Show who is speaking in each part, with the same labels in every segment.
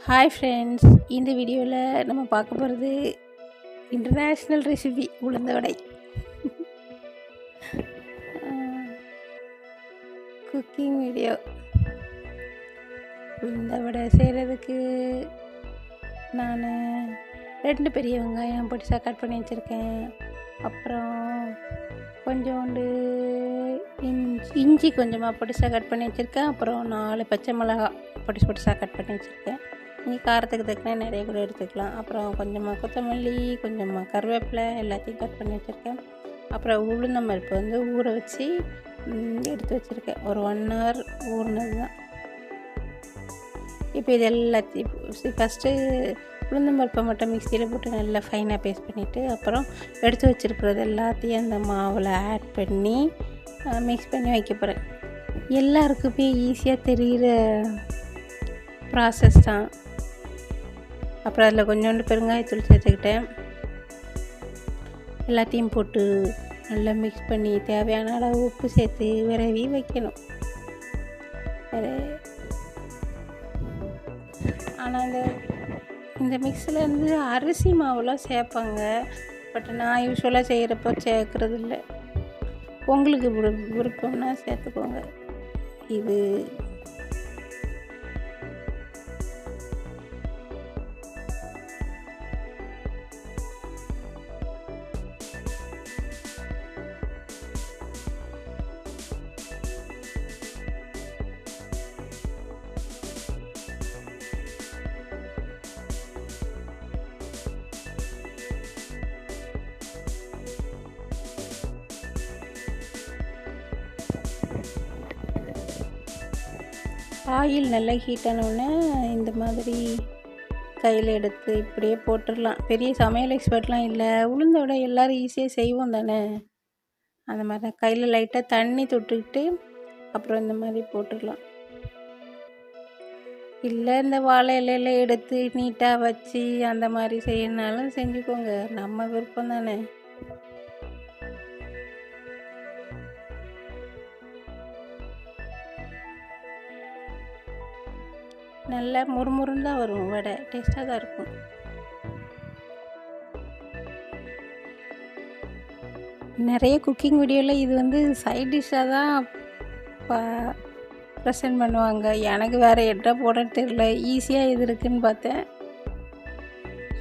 Speaker 1: Hi friends, இந்த வீடியோவில் நம்ம பார்க்க போகிறது இன்டர்நேஷ்னல் ரெசிபி உளுந்த வடை. Cooking video. உளுந்த வடை செய்கிறதுக்கு நான் 2 பெரிய வெங்காயம் பொடிசாக கட் பண்ணி வச்சுருக்கேன். அப்புறம் கொஞ்சோண்டு இஞ்சி கொஞ்சமாக பொடிசாக கட் பண்ணி வச்சுருக்கேன். அப்புறம் 4 பச்சை மிளகாய் பொடிசாக கட் பண்ணி வச்சுருக்கேன். நீங்கள் காரத்துக்கு தக்கன நிறைய கூட எடுத்துக்கலாம். அப்புறம் கொஞ்சமாக கொத்தமல்லி, கொஞ்சமாக கருவேப்பிலை எல்லாத்தையும் கட் பண்ணி வச்சுருக்கேன். அப்புறம் உளுந்தம் பருப்பு ஊற வச்சு எடுத்து வச்சுருக்கேன். ஒரு 1 hour ஊறினது தான். இப்போ இது எல்லாத்தையும் ஃபஸ்ட்டு உளுந்தம்பருப்பை மட்டும் மிக்சியில் போட்டு நல்லா ஃபைனாக பேஸ்ட் பண்ணிவிட்டு, அப்புறம் எடுத்து வச்சுருக்கிறது எல்லாத்தையும் அந்த மாவில் ஆட் பண்ணி மிக்ஸ் பண்ணி வைக்க போகிறேன். எல்லாருக்குமே ஈஸியாக தெரிகிற ப்ராசஸ் தான். அப்புறம் அதில் கொஞ்சோண்டு பெருங்காயத்தூள் சேர்த்துக்கிட்டேன். எல்லாத்தையும் போட்டு நல்லா மிக்ஸ் பண்ணி தேவையான அளவு உப்பு சேர்த்து விரவி வைக்கணும். ஆனால் இந்த மிக்ஸில் அரிசி மாவுலாம் சேர்ப்பாங்க. பட் நான் யூஸ்வலாக செய்கிறப்போ சேர்க்குறது இல்லை. உங்களுக்கு விருப்பம்னா சேர்த்துக்கோங்க. இது ஆயில் நல்லா ஹீட் ஆனவுடனே இந்த மாதிரி கையில் எடுத்து இப்படியே போட்டுடலாம். பெரிய சமையல் எக்ஸ்பர்ட்லாம் இல்லை. உளுந்த வடை எல்லோரும் ஈஸியாக செய்வோம் தானே. அந்த மாதிரி தான் கையில் லைட்டாக தண்ணி தொட்டுக்கிட்டு அப்புறம் இந்த மாதிரி போட்டுடலாம். இல்லை இந்த வாழை இலையில எடுத்து நீட்டாக வச்சு அந்த மாதிரி செய்யணுனாலும் செஞ்சுக்கோங்க. நம்ம விருப்பம் தானே. நல்லா முறுமுறுன்னு தான் வரும் வடை. டேஸ்ட்டாக தான் இருக்கும். நிறைய குக்கிங் வீடியோவில் இது சைட் டிஷ்ஷாக தான் ப்ரெசென்ட் பண்ணுவாங்க. எனக்கு வேறு என்ன போடன்னு தெரியல. ஈஸியாக இது இருக்குதுன்னு பார்த்தேன்.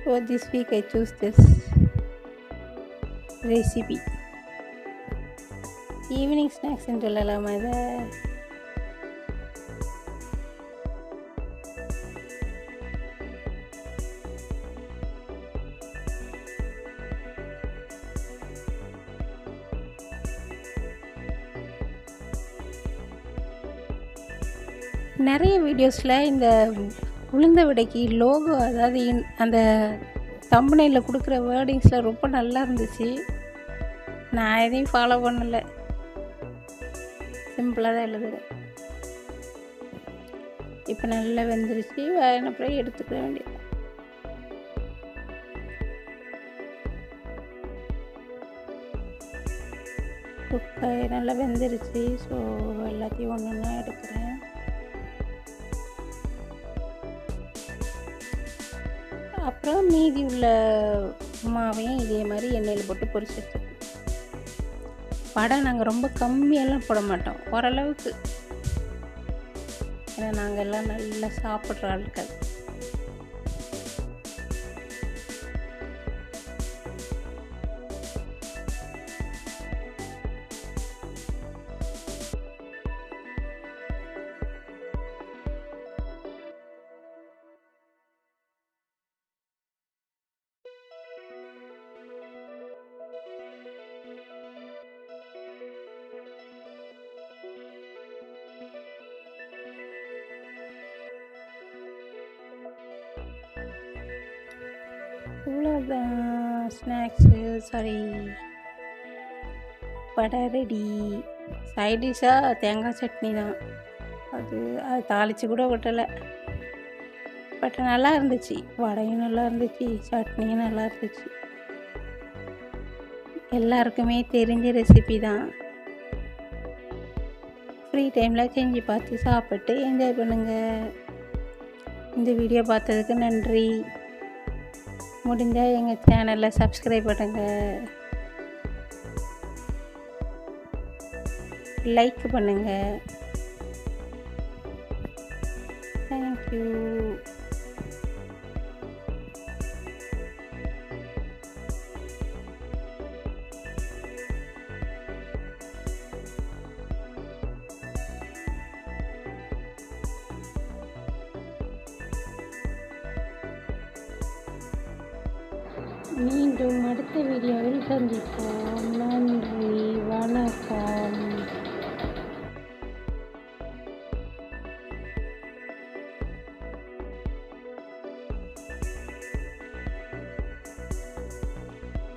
Speaker 1: So this week I choose this recipe. Evening ஸ்நாக்ஸ்ன்னு சொல்லலாமா இதை? நிறைய வீடியோஸில் இந்த உளுந்த வடைக்கு லோகோ, அதாவது அந்த தம்பனையில் கொடுக்குற வேர்டிங்ஸில் ரொம்ப நல்லா இருந்துச்சு. நான் எதையும் ஃபாலோ பண்ணலை. சிம்பிளாக தான் எழுதுகிறேன். இப்போ நல்லா வெந்துருச்சு. அப்புறம் எடுத்துக்க வேண்டியது. குக்காய் நல்லா வெந்துருச்சு. ஸோ எல்லாத்தையும் ஒன்று ஒன்றா எடுக்கிறேன். அப்புறம் மீதி உள்ள மாவையும் இதே மாதிரி எண்ணெயில் போட்டு பொரிச்சு எடுத்துக்கணும். வடை நாங்கள் ரொம்ப கம்மியெல்லாம் போட மாட்டோம், ஓரளவுக்கு. ஏன்னா நாங்கள் எல்லாம் நல்லா சாப்பிட்ற ஆட்கள். இவ்வளோதான் ஸ்நாக்ஸு, வடை ரெடி. சைட் டிஷ்ஷாக தேங்காய் சட்னி தான். அது தாளித்து கூட விட்டலை. பட் நல்லா இருந்துச்சு. வடையும் நல்லா இருந்துச்சு, சட்னியும் நல்லா இருந்துச்சு. எல்லாருக்குமே தெரிஞ்ச ரெசிபி தான். ஃப்ரீ டைமில் செஞ்சு பார்த்து சாப்பிட்டு என்ஜாய் பண்ணுங்கள். இந்த வீடியோ பார்த்ததுக்கு நன்றி. முடிஞ்சால் எங்கள் சேனலை சப்ஸ்கிரைப் பண்ணுங்கள், லைக் பண்ணுங்கள். தேங்க்யூ. மீண்டும் அடுத்த வீடியோவில் சந்திப்போம். நன்றி.